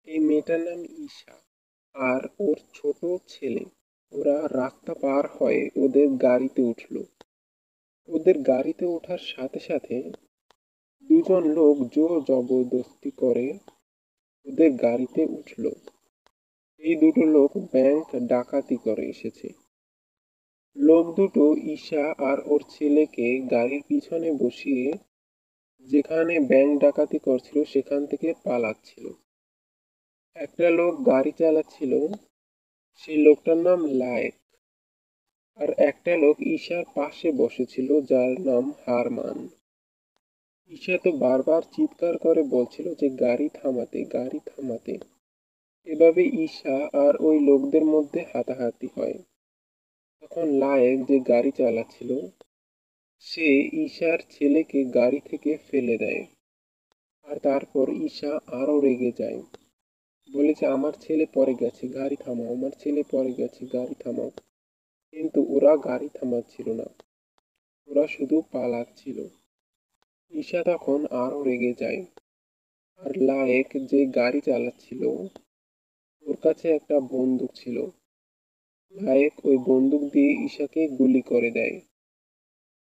এই মেয়েটার নাম ঈশা আর ওর ছোট ছেলে। ওরা রাস্তা পার হয়ে ওদের গাড়িতে উঠলো। ওদের গাড়িতে ওঠার সাথে সাথে দুজন লোক জোর জবরদস্তি করে ওদের গাড়িতে উঠলো। এই দুটো লোক ব্যাংক ডাকাতি করে এসেছে। লোক দুটো ঈশা আর ওর ছেলেকে গাড়ির পিছনে বসিয়ে যেখানে ব্যাংক ডাকাতি করছিল সেখান থেকে পালাচ্ছিল। একটা লোক গাড়ি চালাচ্ছিল, সেই লোকটার নাম লায়েক। আর একটা লোক ঈশার পাশে বসেছিল যার নাম হারমান। ঈশা তো বারবার চিৎকার করে বলছিল যে গাড়ি থামাতে, গাড়ি থামাতে। এভাবে ঈশা আর ওই লোকদের মধ্যে হাতাহাতি হয়। তখন লায়েক যে গাড়ি চালাচ্ছিল সে ঈশার ছেলেকে গাড়ি থেকে ফেলে দেয়। আর তারপর ঈশা আরো রেগে যায়, বলে যে আমার ছেলে পড়ে গেছে, গাড়ি থামাও, আমার ছেলে পড়ে গেছে, গাড়ি থামাও। কিন্তু ওরা গাড়ি থামাচ্ছিল না, ওরা শুধু পালাচ্ছিল। ঈশা তখন আরো রেগে যায়। আর লায়েক যে গাড়ি চালাচ্ছিল ওর কাছে একটা বন্দুক ছিল। লায়েক ওই বন্দুক দিয়ে ঈশাকে গুলি করে দেয়।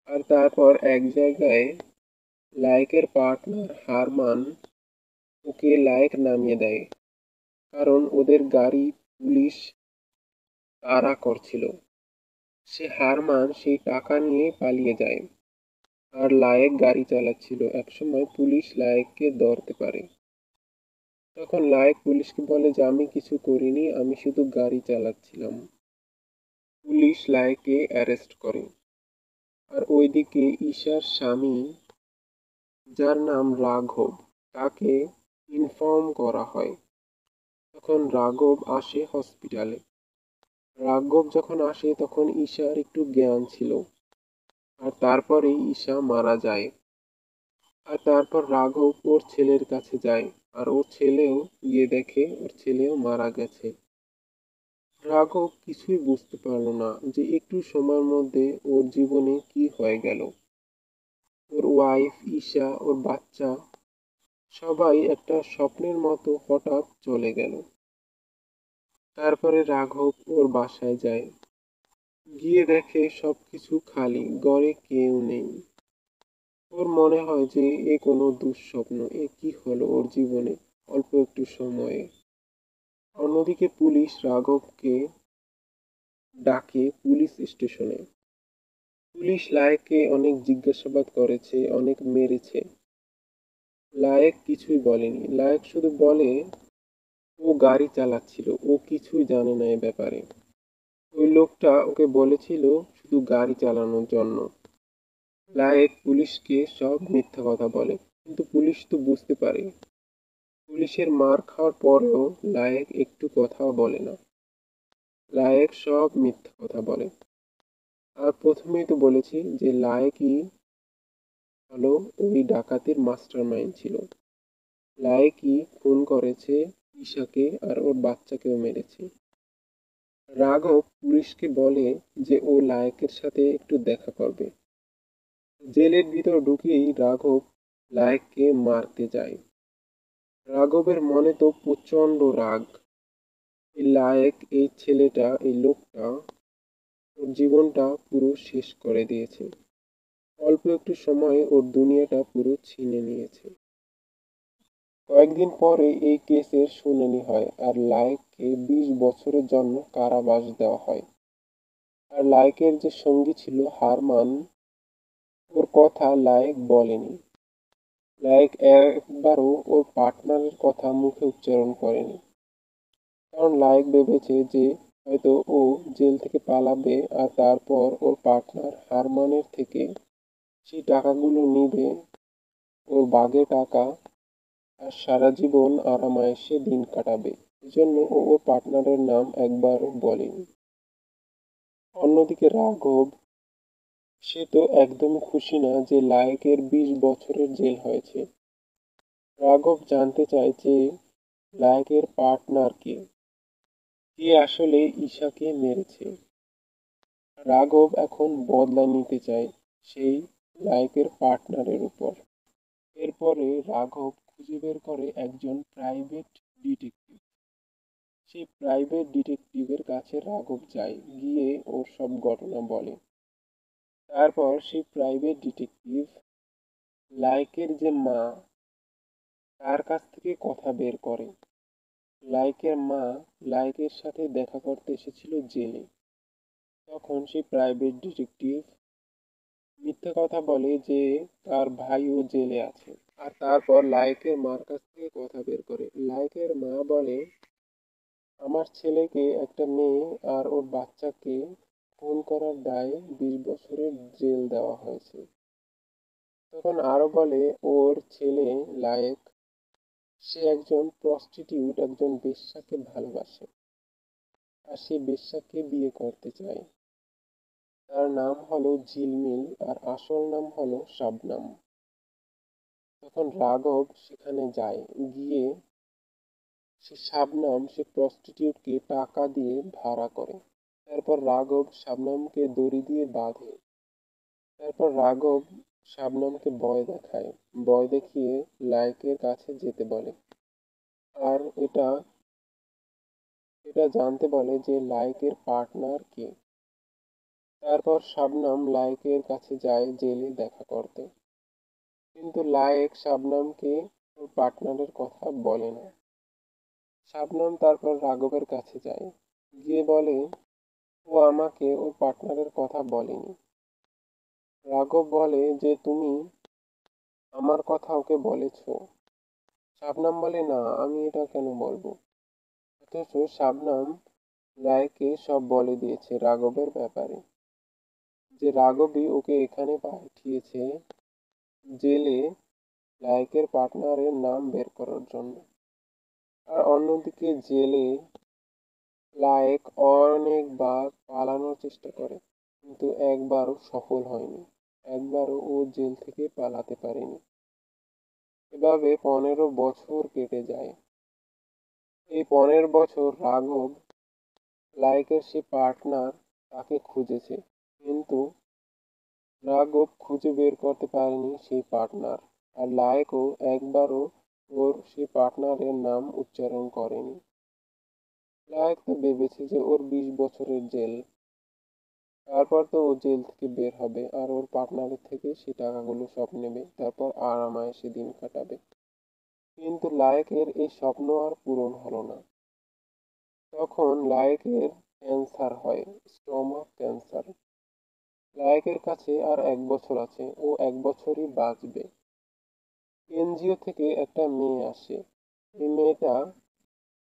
আর তারপর এক জায়গায় লায়েকের পার্টনার হারমান ওকে লায়েক নামিয়ে দেয়, কারণ ওদের গাড়ি পুলিশ তাড়া করছিল। সে হারমান সেই টাকা নিয়ে পালিয়ে যায়। আর লায়েক গাড়ি চালাচ্ছিল, একসময় পুলিশ লায়েককে ধরতে পারে। তখন লায়েক পুলিশকে বলে যে আমি কিছু করিনি, আমি শুধু গাড়ি চালাচ্ছিলাম। পুলিশ লায়েককে অ্যারেস্ট করে। আর ওইদিকে ঈশার স্বামী যার নাম রাঘব, তাকে ইনফর্ম করা হয়। তখন রাঘব আসে হসপিটালে। রাঘব যখন আসে তখন ঈশার একটু জ্ঞান ছিল। আর তারপরেই ঈশা মারা যায়। আর তারপর রাঘব ওর ছেলের কাছে যায়। আর ওর ছেলেও গিয়ে দেখে ওর ছেলেও মারা গেছে। রাঘব কিছুই বুঝতে পারলো না যে একটু সময়ের মধ্যে ওর জীবনে কি হয়ে গেল। ওর ওয়াইফ, ঈশা, ওর বাচ্চা সবাই একটা স্বপ্নের মতো হঠাৎ চলে গেল। তারপরে রাঘব ওর বাসায় যায়। গিয়ে দেখে সবকিছু খালি, ঘরে কেউ নেই। ওর মনে হয় যে এ কোনো দুঃস্বপ্ন, এ কি হলো ওর জীবনে অল্প একটু সময়ে। অন্যদিকে পুলিশ রাঘবকে ডাকে পুলিশ স্টেশনে। পুলিশ লায়েককে অনেক জিজ্ঞাসাবাদ করেছে, অনেক মেরেছে। লায়েক কিছুই বলেনি, লায়েক শুধু বলে ও গাড়ি চালাচ্ছিল, ও কিছুই জানে না এ ব্যাপারে। ওই লোকটা ওকে বলেছিল শুধু গাড়ি চালানোর জন্য। লায়েক পুলিশকে সব মিথ্যা কথা বলে, কিন্তু পুলিশ তো বুঝতে পারে। পুলিশের মার খাওয়ার পরেও লায়েক একটু কথাও বলে না। লায়েক সব মিথ্যা কথা বলে। আর প্রথমেই তো বলেছি যে লায়েকই হলো ওই ডাকাতির মাস্টার মাইন্ড ছিল। লায়েকই খুন করেছে ঈশাকে আর ওর বাচ্চাকেও মেরেছে। রাঘব পুলিশকে বলে যে ও লায়েকের সাথে একটু দেখা করবে। জেলের ভিতর ঢুকেই রাঘব লায়েককে মারতে যায়। রাঘবের মনে তো প্রচন্ড রাগ। এই লায়েক, এই ছেলেটা, এই লোকটা ওর জীবনটা পুরো শেষ করে দিয়েছে। অল্প একটু সময়ে ওর দুনিয়াটা পুরো ছিনে নিয়েছে। কয়েকদিন পরে এই কেসের শুনানি হয় আর লায়েককে 20 বছরের জন্য কারাবাস দেওয়া হয়। আর লায়েকের যে সঙ্গী ছিল হারমান, ওর কথা লায়েক বলেনি। লায়েক একবারও ওর পার্টনারের কথা মুখে উচ্চারণ করেনি, কারণ লায়েক ভেবেছে যে হয়তো ও জেল থেকে পালাবে আর তারপর ওর পার্টনার হারমানের থেকে সেই টাকাগুলো নিবে, ওর বাগে টাকা, আর সারা জীবন আরামায়েশে দিন কাটাবে। এজন্য ও ওর পার্টনারের নাম একবারও বলেনি। অন্যদিকে রাঘব, সে তো একদমই খুশি না যে লায়েকের 20 বছরের জেল হয়েছে। রাঘব জানতে চায় যে লায়েকের পার্টনার কে, কে আসলে ঈশাকে মেরেছে। রাঘব এখন বদলা নিতে চায় সেই লায়েকের পার্টনারের উপর। এরপরে রাঘব খুঁজে বের করে একজন প্রাইভেট ডিটেকটিভ। সেই প্রাইভেট ডিটেকটিভের কাছে রাঘব যায়, গিয়ে ওর সব ঘটনা বলে। তারপর সেই প্রাইভেট ডিটেকটিভ লাইকের যে মা, তার কাছ থেকে কথা বের করে। লাইকের মা লাইকের সাথে দেখা করতে এসেছিল জেলে। তখন সেই প্রাইভেট ডিটেকটিভ মিথ্যে কথা বলে যে তার ভাইও জেলে আছে। আর তারপর লাইকের মার কাছ থেকে কথা বের করে। লাইকের মা বলে, আমার ছেলেকে একটা মেয়ে আর ওর বাচ্চাকে খুন করার দায়ে 20 বছরের জেল দেওয়া হয়েছে। তখন আরো বলে, ওর ছেলে লায়েক, সে একজন প্রস্টিটিউট, একজন বেশ্যাকে ভালোবাসে আর সে বেশ্যাকে বিয়ে করতে চায়। তার নাম হলো ঝিলমিল আর আসল নাম হলো শাবনাম। তখন রাঘব সেখানে যায়, গিয়ে সে প্রস্টিটিউটকে টাকা দিয়ে ভাড়া করে। তারপর রাঘব শাবনামকে দড়ি দিয়ে বাঁধে। তারপর রাঘব শাবনামকে ভয় দেখায়, ভয় দেখিয়ে লায়কের কাছে যেতে বলে। আর এটা এটা জানতে বলে যে লায়কের পার্টনার কে। তারপর শাবনাম লায়কের কাছে যায় জেলে দেখা করতে, কিন্তু লায়েক শাবনামকে ওর পার্টনারের কথা বলে না। শাবনাম তারপর রাঘবের কাছে যায়, গিয়ে বলে ও আমাকে ওর পার্টনারের কথা বলেনি। রাঘব বলে যে তুমি আমার কথা ওকে বলেছো। শাবনাম বলে না, আমি এটা কেন বলবো। অথচ শাবনাম রায়কে সব বলে দিয়েছে রাঘবের ব্যাপারে, যে রাঘবই ওকে এখানে পাঠিয়েছে জেলে লায়কের পার্টনারের নাম বের করার জন্য। আর অন্যদিকে জেলে লায়েক অনেকবার পালানোর চেষ্টা করে, কিন্তু একবারও সফল হয়নি। একবারও ও জেল থেকে পালাতে পারেনি। এভাবে 15 বছর কেটে যায়। এই 15 বছর রাঘব লায়েকের সে পার্টনার তাকে খুঁজেছে, কিন্তু রাঘব খুঁজে বের করতে পারেনি সেই পার্টনার। আর লায়েকও একবারও ওর সেই পার্টনারের নাম উচ্চারণ করেনি। লায়েক তো ভেবেছে যে ওর 20 বছরের জেল, তারপর তো ও জেল থেকে বের হবে আর ওর পার্টনারের থেকে সে টাকাগুলো সব নেবে, তারপর আরামায়েশে দিন কাটাবে। কিন্তু লায়েকের এই স্বপ্ন আর পূরণ হলো না। তখন লায়েকের ক্যান্সার হয়, স্টমাক ক্যান্সার। লায়েকের কাছে আর 1 বছর আছে, ও 1 বছরই বাঁচবে। এনজিও থেকে একটা মেয়ে আসে। এই মেয়েটা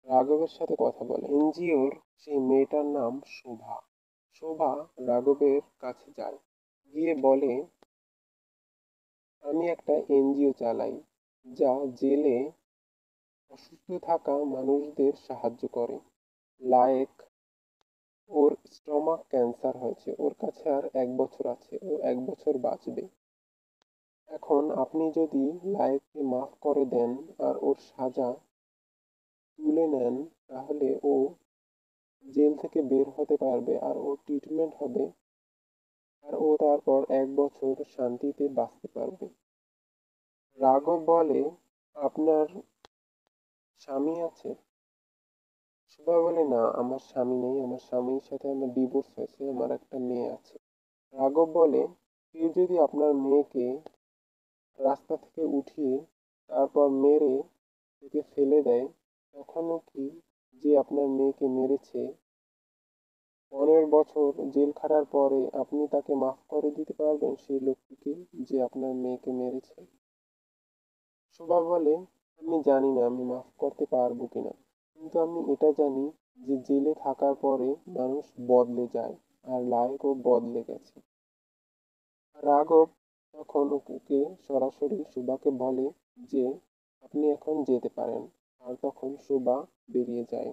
রাঘবের সাথে কথা বলে। এনজিওর সেই মেয়েটার নাম শোভা। শোভা রাঘবের কাছে যায়, গিয়ে বলে, আমি একটা এনজিও চালাই যা জেলে অসুস্থ থাকা মানুষদের সাহায্য করে। লায়েক, ওর স্টমাক ক্যান্সার হয়েছে, ওর কাছে আর 1 বছর আছে, ও 1 বছর বাঁচবে। এখন আপনি যদি লায়েককে মাফ করে দেন আর ওর সাজা তুলে নেন, তাহলে ও জেল থেকে বের হতে পারবে আর ওর ট্রিটমেন্ট হবে, আর ও তারপর 1 বছর শান্তিতে বাঁচতে পারবে। রাঘব বলে, আপনার স্বামী আছে? শোভা বলে, না, আমার স্বামী নেই, আমার স্বামীর সাথে আমার ডিভোর্স হয়েছে, আমার একটা মেয়ে আছে। রাঘব বলে, কেউ যদি আপনার মেয়েকে রাস্তা থেকে উঠিয়ে তারপর মেরে তাকে ফেলে দেয়, তখনও কি যে আপনার মেয়েকে মেরেছে 15 বছর জেল খাটার পরে আপনি তাকে মাফ করে দিতে পারবেন, সেই লোকটিকে যে আপনার মেয়েকে মেরেছে? শোভা বলে, আমি জানি না আমি মাফ করতে পারবো কিনা, কিন্তু আমি এটা জানি যে জেলে থাকার পরে মানুষ বদলে যায়, আর লায়কও বদলে গেছে। রাঘব তখন ওকে সরাসরি শোভাকে বলে যে আপনি এখন যেতে পারেন, আর তখন শোভা বেরিয়ে যায়।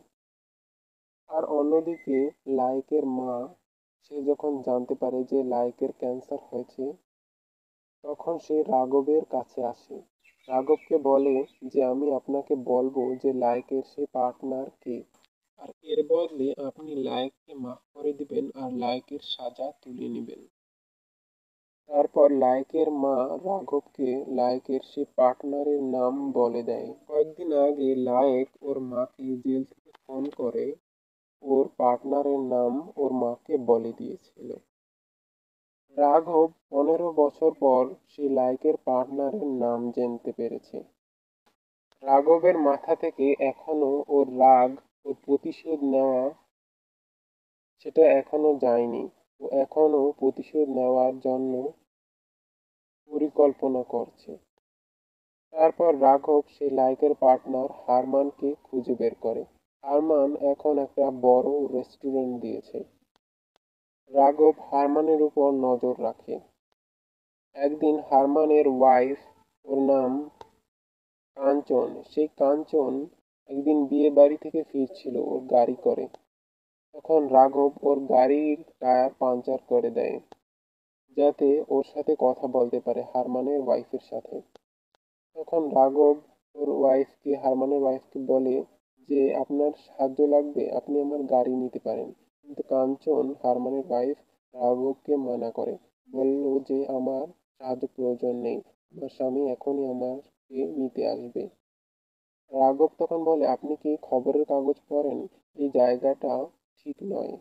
আর অন্যদিকে লায়কের মা, সে যখন জানতে পারে যে লায়কের ক্যান্সার হয়েছে, তখন সে রাঘবের কাছে আসে। রাঘবকে বলে যে আমি আপনাকে বলবো যে লায়কের সে পার্টনার কে, আর এর বদলে আপনি লায়ককে মাফ করে দিবেন আর লায়কের সাজা তুলে নেবেন। তারপর লায়কের মা রাঘবকে লায়কের সে পার্টনারের নাম বলে দেয়। কয়েকদিন আগে লায়েক ওর মাকে জেল থেকে ফোন করে ওর পার্টনারের নাম ওর মাকে বলে দিয়েছিল। রাঘব 15 বছর পর সে লায়কের পার্টনারের নাম জানতে পেরেছে। রাঘবের মাথা থেকে এখনো ওর রাগ, ওর প্রতিশোধ নেওয়া সেটা এখনো যায়নি। ও এখনো প্রতিশোধ নেওয়ার জন্য পরিকল্পনা করছে। তারপর রাঘব সেই লাইকের পার্টনার হারমানকে খুঁজে বের করে। হারমান এখন একটা বড় রেস্টুরেন্ট দিয়েছে। রাঘব হারমানের উপর নজর রাখে। একদিন হারমানের ওয়াইফ, ওর নাম কাঞ্চন, সেই কাঞ্চন একদিন বিয়ে বাড়ি থেকে ফিরছিল ওর গাড়ি করে। তখন রাঘব ওর গাড়ির টায়ার পাঞ্চার করে দেয় যাতে ওর সাথে কথা বলতে পারে, হারমানের ওয়াইফের সাথে। তখন রাঘব হারমানের ওয়াইফকে বলে যে আপনার সাহায্য লাগবে, আপনি আমার গাড়ি নিতে পারেন। কিন্তু কাঞ্চন, হারমানের ওয়াইফ, রাঘবকে মানা করে, বলল যে আমার সাহায্য প্রয়োজন নেই, আমার স্বামী এখনই আমাকে নিতে আসবে। রাঘব তখন বলে আপনি কি খবরের কাগজ পড়েন? এই জায়গাটা ঠিক নয়,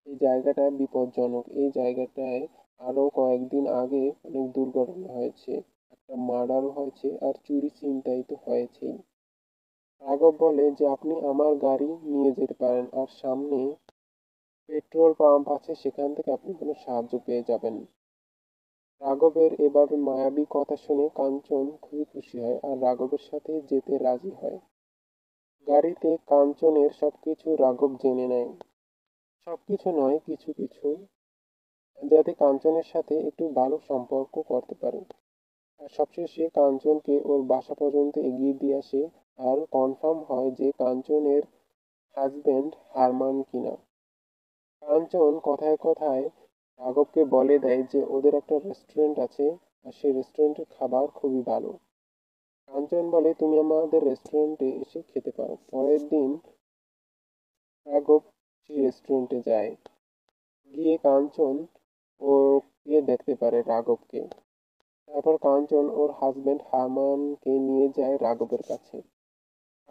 এই জায়গাটা বিপজ্জনক, এই জায়গাটায় আরো কয়েকদিন আগে অনেক দুর্ঘটনা হয়েছে, একটা মার্ডারও হয়েছে আর চুরি ছিনতাই তো হয়েছেই। রাঘব বলে যে আপনি আমার গাড়ি নিয়ে যেতে পারেন আর সামনে পেট্রোল পাম্প আছে, সেখান থেকে আপনি কোনো সাহায্য পেয়ে যাবেন। রাঘবের এভাবে মায়াবী কথা শুনে কাঞ্চন খুবই খুশি হয় আর রাঘবের সাথে যেতে রাজি হয়। গাড়িতে কাঞ্চনের সবকিছু রাঘব জেনে নেয়, সবকিছু নয়, কিছু কিছু, যাতে কাঞ্চনের সাথে একটু ভালো সম্পর্ক করতে পারে। আর সবশেষে কাঞ্চনকে ওর বাসা পর্যন্ত এগিয়ে দিয়ে আসে আর কনফার্ম হয় যে কাঞ্চনের হাজবেন্ড হারমান কিনা। কাঞ্চন কথায় কথায় রাঘবকে বলে দেয় যে ওদের একটা রেস্টুরেন্ট আছে আর সেই রেস্টুরেন্টের খাবার খুবই ভালো। কাঞ্চন বলে তুমি আমাদের রেস্টুরেন্টে এসে খেতে পারো। পরের দিন রাঘব সেই রেস্টুরেন্টে যায়। গিয়ে কাঞ্চন ওকে দেখতে পারে, রাঘবকে। তারপর কাঞ্চন ওর হাজবেন্ড হারমানকে নিয়ে যায় রাঘবের কাছে।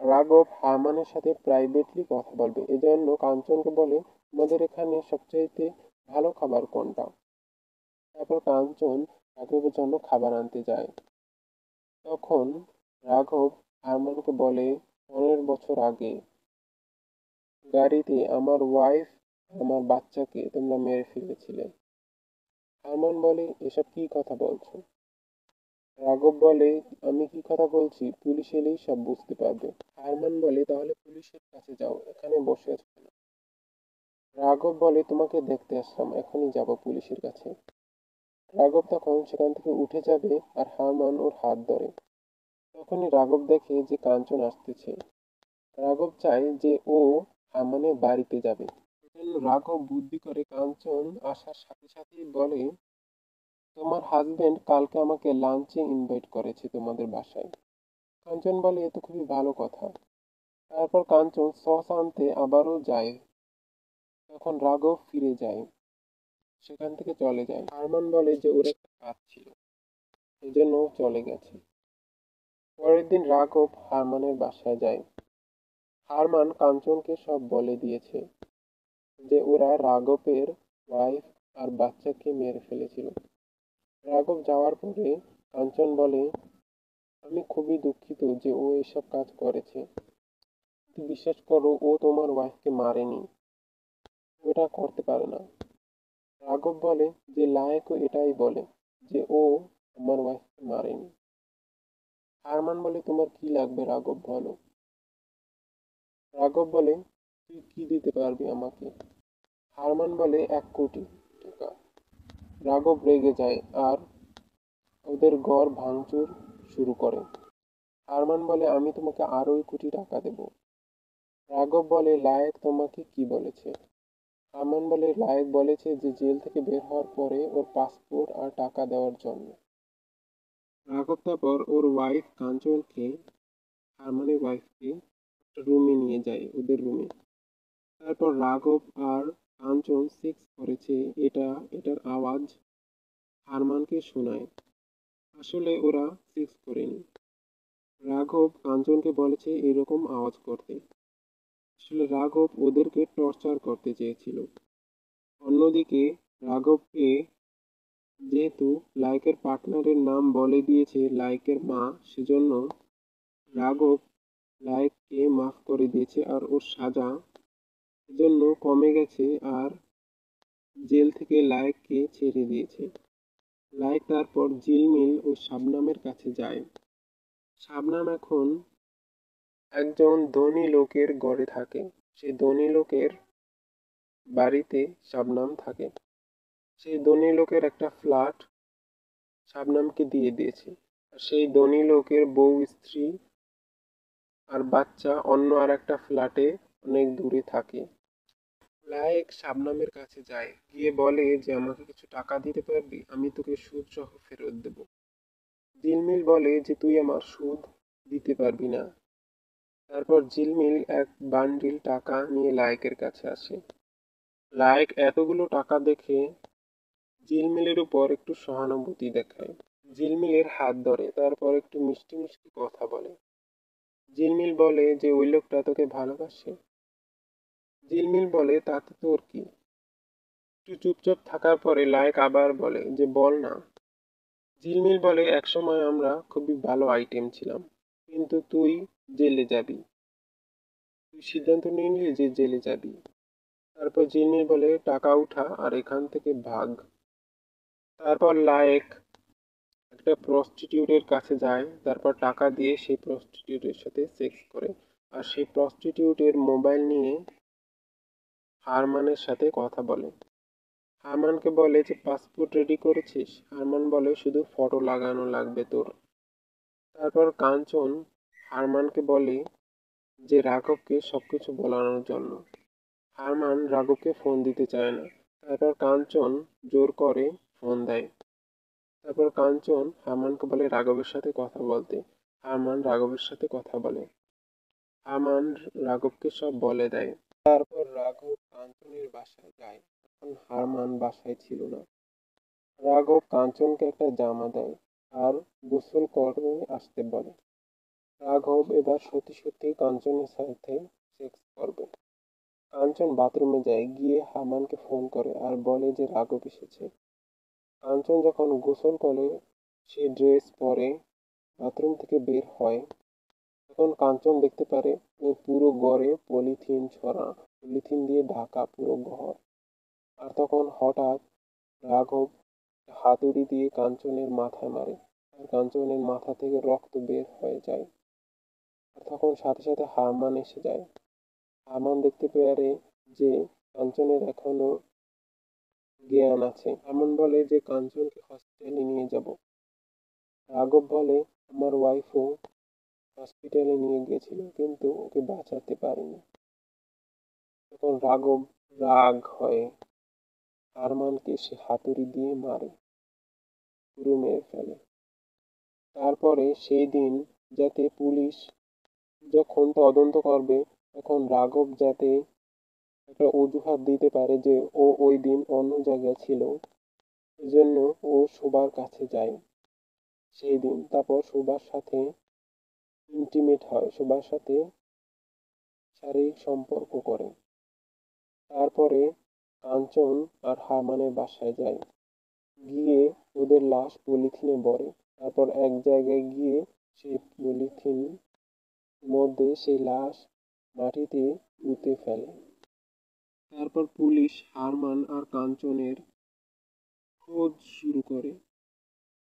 রাঘব হারমানের সাথে প্রাইভেটলি কথা বলবে, এজন্য কাঞ্চনকে বলে আমাদের এখানে সবচাইতে ভালো খাবার কোনটা। তারপর কাঞ্চন রাঘবের জন্য খাবার আনতে যায়। তখন রাঘব হারমানকে বলে 15 বছর আগে গাড়িতে আমার ওয়াইফ, আমার বাচ্চাকে তোমরা মেরে ফেলেছিলে। হারমান বলে এসব কি কথা বলছো? রাঘব বলে আমি কি কথা বলছি পুলিশ এলেই সব বুঝতে পারবে। হারমান বলে তাহলে পুলিশের কাছে যাও, এখানে বসে আছো কেন? রাঘব বলে তোমাকে দেখতে আসলাম, এখনই যাব পুলিশের কাছে। রাঘব তখন সেখান থেকে উঠে যাবে আর হারমান ওর হাত ধরে। তখনই রাঘব দেখে যে কাঞ্চন আসতেছে। রাঘব চায় যে ও হারমানের বাড়িতে যাবে। সেজন্য রাঘব বুদ্ধি করে কাঞ্চন আসার সাথে সাথেই বলে তোমার হাজবেন্ড কালকে আমাকে লাঞ্চে ইনভাইট করেছে তোমাদের বাসায়। কাঞ্চন বলে এ তো খুবই ভালো কথা। তারপর কাঞ্চন সস আনতে আবারও যায়। তখন রাঘব ফিরে যায়, সেখান থেকে চলে যায়। হারমান বলে যে ওর একটা কাজ ছিল, এজন্য ও চলে গেছে। পরের দিন রাঘব হারমানের বাসায় যায়। হারমান কাঞ্চনকে সব বলে দিয়েছে যে ওরা রাঘবের ওয়াইফ আর বাচ্চাকে মেরে ফেলেছিল। রাঘব যাওয়ার পরে কাঞ্চন বলে আমি খুবই দুঃখিত যে ও এসব কাজ করেছে। তুমি বিশ্বাস করো ও তোমার ওয়াইফকে মারেনি, ওটা করতে পারে না। রাঘব বলে যে লায়কও এটাই বলে যে ও আমার ওয়াইফকে মারেনি। হারমান বলে তোমার কি লাগবে রাঘব বলো। রাঘব বলে তুই কি দিতে পারবি আমাকে? হারমান বলে 1 কোটি টাকা। রাঘব রেগে যায় আর ওদের ঘর ভাঙচুর শুরু করে। হারমান বলে আমি তোমাকে আরো 2 কোটি টাকা দেবো। রাঘব বলে লায়েক তোমাকে কি বলেছে? হারমান বলে লায়েক বলেছে যে জেল থেকে বের হওয়ার পরে ওর পাসপোর্ট আর টাকা দেওয়ার জন্য। রাঘব তারপর ওর ওয়াইফ কাঞ্চনকে, হারমানের ওয়াইফকে, একটা রুমে নিয়ে যায়, ওদের রুমে। তারপর রাঘব আর কাঞ্চন সেক্স করেছে, এটার আওয়াজ হারমানকে শোনায়। আসলে ওরা সেক্স করেনি। রাঘব কাঞ্চনকে বলেছে এরকম আওয়াজ করতে। আসলে রাঘব ওদেরকে টর্চার করতে চেয়েছিল। অন্যদিকে রাঘবকে যেহেতু লাইকের পার্টনারের নাম বলে দিয়েছে লাইকের মা, সেজন্য রাঘব লাইককে মাফ করে দিয়েছে আর ওর সাজা জন্য কমে গেছে আর জেল থেকে লাইককে ছেড়ে দিয়েছে। লাইক তারপর ঝিলমিল ও শাবনামের কাছে যায়। শাবনাম এখন একজন ধনী লোকের ঘরে থাকে। সেই ধনী লোকের বাড়িতে শাবনাম থাকে। সেই ধনী লোকের একটা ফ্ল্যাট শাবনামকে দিয়ে দিয়েছে। আর সেই ধনী লোকের বউ, স্ত্রী আর বাচ্চা অন্য আর একটা ফ্ল্যাটে অনেক দূরে থাকে। লায়েক শাবনামের কাছে যায়, গিয়ে বলে যে আমাকে কিছু টাকা দিতে পারবি, আমি তোকে সুদ সহ ফেরত দেব। ঝিলমিল বলে যে তুই আমার সুদ দিতে পারবি না। তারপর ঝিলমিল এক বান্ডিল টাকা নিয়ে লায়েকের কাছে আসে। লায়েক এতগুলো টাকা দেখে ঝিলমিলের উপর একটু সহানুভূতি দেখায়। ঝিলমিলের হাত ধরে, তারপর একটু মিষ্টি মিষ্টি কথা বলে। ঝিলমিল বলে যে ওই লোকটা তোকে ভালোবাসে। ঝিলমিল বলে তাতে তোর কি। একটু চুপচাপ থাকার পরে লায়েক আবার বলে যে বল না। ঝিলমিল বলে একসময় আমরা খুবই ভালো আইটেম ছিলাম, কিন্তু তুই জেলে যাবি। তুই সিদ্ধান্ত নিলি যে জেলে যাবি। তারপর ঝিলমিল বলে টাকা উঠা আর এখান থেকে ভাগ। তারপর লায়েক একটা প্রস্টিটিউটের কাছে যায়, তারপর টাকা দিয়ে সেই প্রস্টিটিউটের সাথে সেক্স করে। আর সেই প্রস্টিটিউটের মোবাইল নিয়ে হারমানের সাথে কথা বলে। হারমানকে বলে যে পাসপোর্ট রেডি করেছিস? হারমান বলে শুধু ফটো লাগানো লাগবে তোর। তারপর কাঞ্চন হারমানকে বলে যে রাঘবকে সবকিছু বলানোর জন্য। হারমান রাঘবকে ফোন দিতে চায় না। তারপর কাঞ্চন জোর করে ফোন দেয়। তারপর কাঞ্চন হারমানকে বলে রাঘবের সাথে কথা বলতে। হারমান রাঘবের সাথে কথা বলে। হারমান রাঘবকে সব বলে দেয়। তারপর রাঘব কাঞ্চনের বাসায় যায়। এখন হারমান বাসায় ছিল না। রাঘব কাঞ্চনকে একটা জামা দেয় আর গোসল করে আসতে বলে। রাঘব এবার সত্যি সত্যি কাঞ্চনের সাথে সেক্স করবে। কাঞ্চন বাথরুমে যায়, গিয়ে হারমানকে ফোন করে আর বলে যে রাঘব এসেছে। কাঞ্চন যখন গোসল করে সে ড্রেস পরে বাথরুম থেকে বের হয়, তখন কাঞ্চন দেখতে পারে ওর পুরো ঘরে পলিথিন ছড়া, পলিথিন দিয়ে ঢাকা পুরো ঘর। আর তখন হঠাৎ রাঘব হাতুড়ি দিয়ে কাঞ্চনের মাথায় মারে আর কাঞ্চনের মাথা থেকে রক্ত বের হয়ে যায়। আর তখন সাথে সাথে হারমান এসে যায়। হারমান দেখতে পারে যে কাঞ্চনের এখনো জ্ঞান আছে। হারমান বলে যে কাঞ্চনকে হসপিটালে নিয়ে যাব। রাঘব বলে আমার ওয়াইফও হসপিটালে নিয়ে গেছিল, কিন্তু ওকে বাঁচাতে পারিনি। তখন রাঘব রাগ হয়ে হারমানকে সে হাতুড়ি দিয়ে মারে, পুরো মেরে ফেলে। তারপরে সেই দিন যাতে পুলিশ যখন তদন্ত করবে, তখন রাঘব যাতে একটা অজুহাত দিতে পারে যে ও ওই দিন অন্য জায়গায় ছিল, এজন্য ও শোবার কাছে যায় সেই দিন। তারপর শোবার সাথে ইন্টিমেট হয়, শোবার সাথে শারীরিক সম্পর্ক করে। তারপরে কাঞ্চন আর হারমানের বাসায় যায়, গিয়ে ওদের লাশ পলিথিনে ভরে। তারপর এক জায়গায় গিয়ে সেই পলিথিন মধ্যে সেই লাশ মাটিতে পুঁতে ফেলে। তারপর পুলিশ হারমান আর কাঞ্চনের খোঁজ শুরু করে।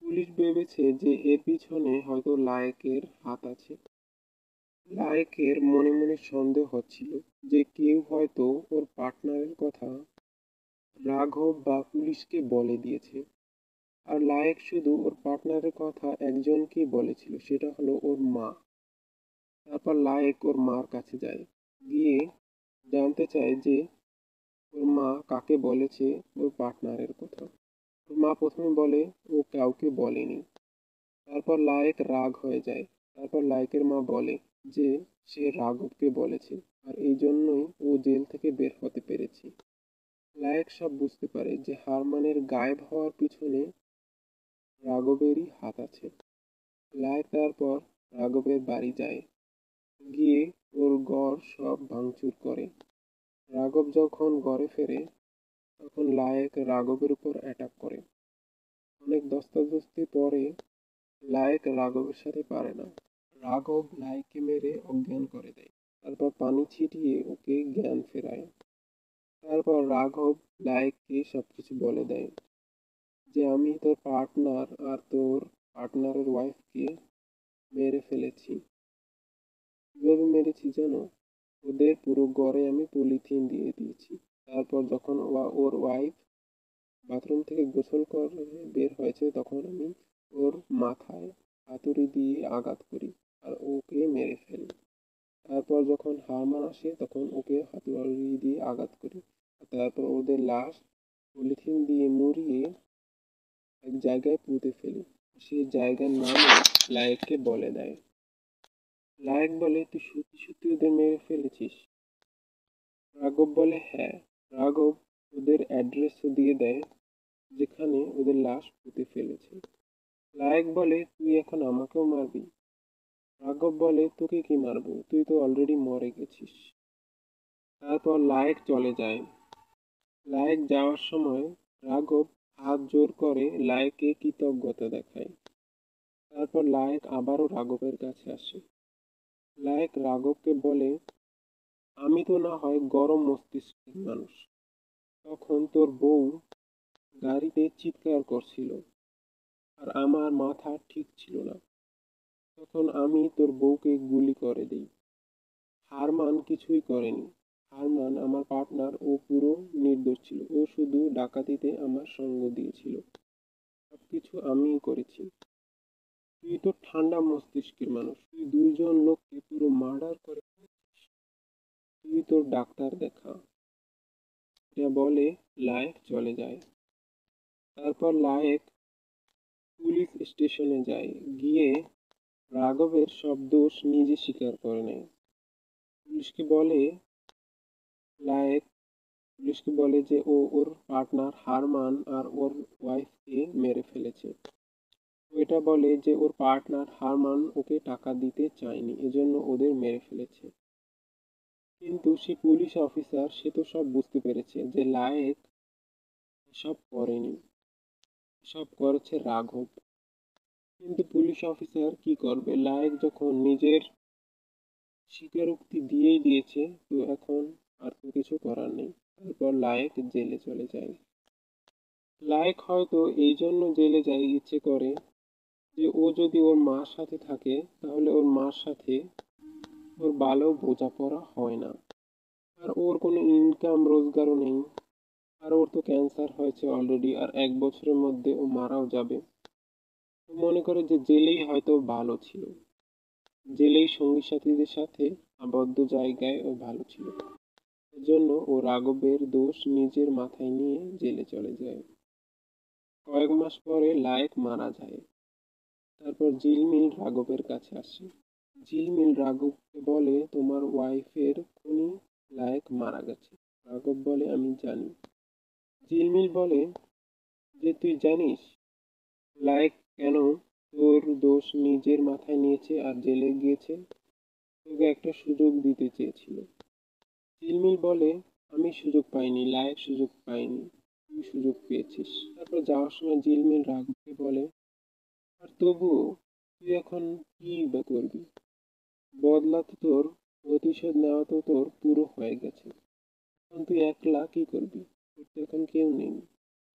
পুলিশ ভেবেছে যে এর পিছনে হয়তো লায়েকের হাত আছে। লায়েকের মনে মনে সন্দেহ হচ্ছিল যে কেউ হয়তো ওর পার্টনারের কথা রাঘব বা পুলিশকে বলে দিয়েছে। আর লায়েক শুধু ওর পার্টনারের কথা একজনকেই বলেছিল, সেটা হলো ওর মা। তারপর লায়েক ওর মার কাছে যায়, গিয়ে জানতে চায় যে ওর মা কাকে বলেছে ওর পার্টনারের কথা। ওর মা প্রথমে বলে ও কাউকে বলেনি। তারপর লায়েক রাগ হয়ে যায়। তারপর লায়েকের মা বলে যে সে রাঘবকে বলেছে আর এই জন্যই ও জেল থেকে বের হতে পেরেছে। লায়েক সব বুঝতে পারে যে হারমানের গায়েব হওয়ার পিছনে রাঘবেরই হাত আছে। লায়েক তারপর রাঘবের বাড়ি যায়, গিয়ে ওর ঘর সব ভাঙচুর করে। রাঘব যখন ঘরে ফেরে তখন লায়েক রাঘবের উপর অ্যাটাক করে। অনেক ধস্তাধস্তি পরে লায়েক রাঘবের সাথে পারে না। রাঘব লায়েককে মেরে অজ্ঞান করে দেয়, তারপর পানি ছিটিয়ে ওকে জ্ঞান ফেরায়। তারপর রাঘব লায়েককে সবকিছু বলে দেয় যে আমি তোর পার্টনার আর তোর পার্টনারের ওয়াইফকে মেরে ফেলেছি। কিভাবে মেরেছি জানো? ওদের পুরো ঘরে আমি পলিথিন দিয়ে দিয়েছি। তারপর যখন ওর ওয়াইফ বাথরুম থেকে গোসল করে বের হয়েছে তখন আমি ওর মাথায় হাতুড়ি দিয়ে আঘাত করি আর ওকে মেরে ফেলি। তারপর যখন হারমান আসে তখন ওকে হাতুড়ি দিয়ে আঘাত করি। তারপর ওদের লাশ পলিথিন দিয়ে মুড়িয়ে এক জায়গায় পুঁতে ফেলি। সেই জায়গার নাম লায়েককে বলে দেয়। লায়েক বলে তুই সত্যি সত্যি ওদের মেরে ফেলেছিস? রাঘব বলে হ্যাঁ। রাঘব ওদের অ্যাড্রেসও দিয়ে দেয় যেখানে ওদের লাশ পুঁতে ফেলেছে। লায়েক বলে তুই এখন আমাকেও মারবি? রাঘব বলে তোকে কি মারবো, তুই তো অলরেডি মরে গেছিস। তারপর লায়েক চলে যায়। লায়েক যাওয়ার সময় রাঘব হাত জোর করে লায়েককে কৃতজ্ঞতা দেখায়। তারপর লায়েক আবারও রাঘবের কাছে আসে। লায়েক রাঘবকে বলে আমি তো না হয় গরম মস্তিষ্কের মানুষ, তখন তোর বউ গাড়িতে চিৎকার করছিল আর আমার মাথা ঠিক ছিল না, তখন আমি তোর বউকে গুলি করে দিই। হারমান কিছুই করেনি। হারমান আমার পার্টনার, ও পুরো নির্দোষ ছিল, ও শুধু ডাকাতিতে আমার সঙ্গ দিয়েছিল, সবকিছু আমিই করেছি। তুই তো ঠান্ডা মস্তিষ্কের মানুষ, তুই দুইজন লোককে পুরো মার্ডার করে ফেলেছিস। তুই তোর ডাক্তার দেখা। এটা বলে লায়েক চলে যায়। তারপর লায়েক পুলিশ স্টেশনে যায়, গিয়ে রাঘবের সব দোষ নিজে স্বীকার করে নেয়। পুলিশকে বলে লায়েক পুলিশকে বলে যে ও ওর পার্টনার হারমান আর ওর ওয়াইফকে মেরে ফেলেছে। ও এটা বলে যে ওর পার্টনার হারমান ওকে টাকা দিতে চায়নি, এজন্য ওদের মেরে ফেলেছে। কিন্তু সে পুলিশ অফিসার, সে তো সব বুঝতে পেরেছে যে লায়েক এসব করেনি, সব করেছে রাঘব। কিন্তু পুলিশ অফিসার কি করবে, লায়েক যখন নিজের স্বীকারোক্তি দিয়েই দিয়েছে তো এখন আর তো কিছু করার নেই। তারপর লায়েক জেলে চলে যায়। লায়েক হয়তো এই জন্য জেলে যায় ইচ্ছে করে যে ও যদি ওর মার সাথে থাকে তাহলে ওর মার সাথে ওর ভালো বোঝাপড়া হয় না, আর ওর কোনো ইনকাম রোজগারও নেই, আর ওর তো ক্যান্সার হয়েছে অলরেডি, আর 1 বছরের মধ্যে ও মারাও যাবে। ও মনে করে যে জেলেই হয়তো ভালো ছিল, জেলেই সঙ্গী সাথীদের সাথে আবদ্ধ জায়গায় ও ভালো ছিল। এজন্য ও রাঘবের দোষ নিজের মাথায় নিয়ে জেলে চলে যায়। কয়েক মাস পরে লায়েক মারা যায়। তারপর ঝিলমিল রাঘবের কাছে আসে। ঝিলমিল রাঘবকে বলে তোমার ওয়াইফের খুনি লায়েক মারা গেছে। রাঘব বলে আমি জানি। ঝিলমিল বলে যে তুই জানিস লায়েক কেন তোর দোষ নিজের মাথায় নিয়েছে আর জেলে গিয়েছে? তোকে একটা সুযোগ দিতে চেয়েছিল। ঝিলমিল বলে আমি সুযোগ পাইনি, লায়েক সুযোগ পাইনি, তুই সুযোগ পেয়েছিস। তারপর যাওয়ার সময় ঝিলমিল রাঘবকে বলে আর তবুও তুই এখন কি বা করবি? বদলা তো তোর, প্রতিশোধ নেওয়া তো তোর পুরো হয়ে গেছে, এখন তুই একলা কি করবি? তোর তো এখন কেউ নেই।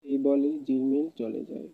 এই বলে ঝিলমিল চলে যায়।